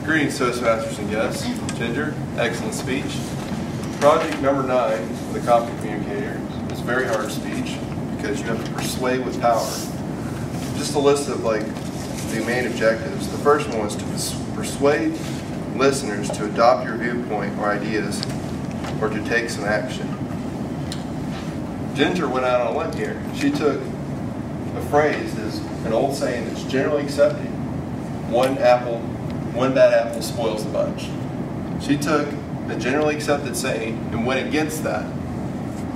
Greetings, Toastmasters and guests. Ginger, excellent speech. Project number 9, the conflict communicator, is very hard speech because you have to persuade with power. Just a list of the main objectives. The first one was to persuade listeners to adopt your viewpoint or ideas or to take some action. Ginger went out on a limb here. She took a phrase that's an old saying that's generally accepted. One bad apple spoils the bunch. She took a generally accepted saying and went against that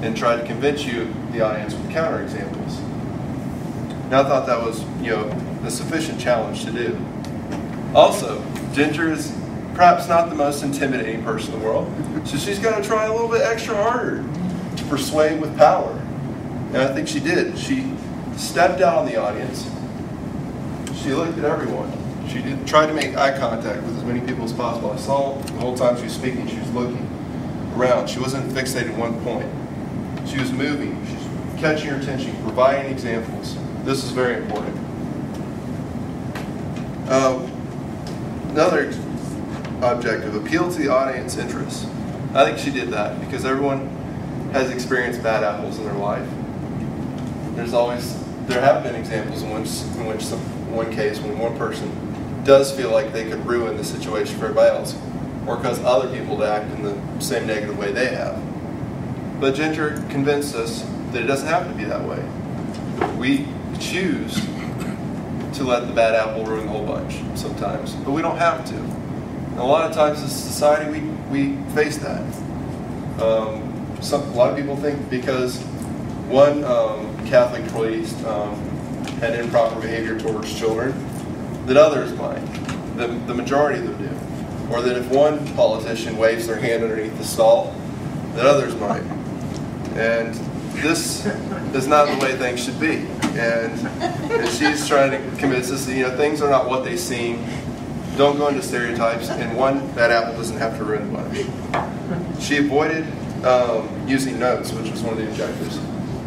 and tried to convince you, the audience, with counterexamples. Now I thought that was, a sufficient challenge to do. Also, Ginger is perhaps not the most intimidating person in the world, so she's going to try a little bit extra harder to persuade with power. And I think she did. She stepped out on the audience. She looked at everyone. She tried to make eye contact with as many people as possible. I saw the whole time she was speaking, she was looking around. She wasn't fixated at one point. She was moving. She was catching your attention, providing examples. This is very important. Another objective, appeal to the audience interest. I think she did that because everyone has experienced bad apples in their life. There have been examples in which one case when one person does feel like they could ruin the situation for everybody else, or cause other people to act in the same negative way they have. But Ginger convinced us that it doesn't have to be that way. We choose to let the bad apple ruin the whole bunch sometimes, but we don't have to. And a lot of times as a society we face that. A lot of people think because one Catholic priest had improper behavior towards children, that others might. The majority of them do. Or that if one politician waves their hand underneath the stall, that others might. And this is not the way things should be. And she's trying to convince us that things are not what they seem. Don't go into stereotypes, and one bad apple doesn't have to ruin the bunch. She avoided using notes, which was one of the objectives,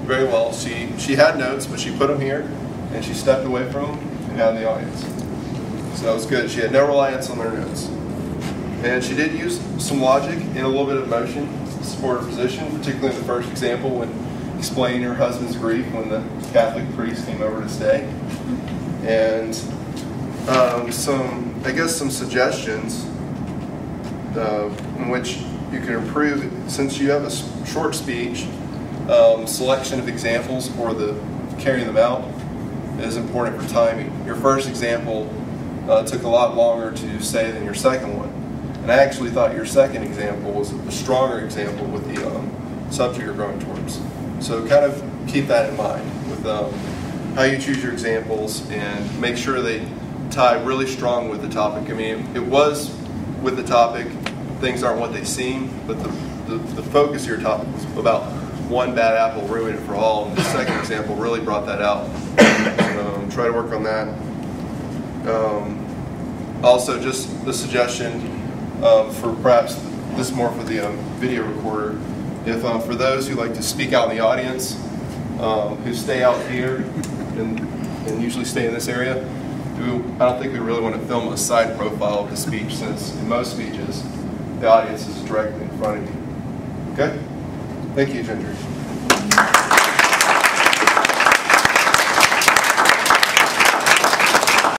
very well. She had notes, but she put them here, and she stepped away from them and out of the audience. So that was good. She had no reliance on their notes. And she did use some logic and a little bit of emotion to support her position, particularly in the first example when explaining her husband's grief when the Catholic priest came over to stay. And some suggestions in which you can improve, since you have a short speech, selection of examples or the carrying them out is important for timing. Your first example took a lot longer to say than your second one. And I actually thought your second example was a stronger example with the subject you're going towards. So kind of keep that in mind with how you choose your examples and make sure they tie really strong with the topic. I mean, it was with the topic, things aren't what they seem, but the focus of your topic was about one bad apple ruining it for all, and the second example really brought that out. Try to work on that. Also, just the suggestion for perhaps this more for the video recorder, if for those who like to speak out in the audience, who stay out here and usually stay in this area, I don't think we really want to film a side profile of the speech, since in most speeches the audience is directly in front of you. Okay? Thank you, Ginger.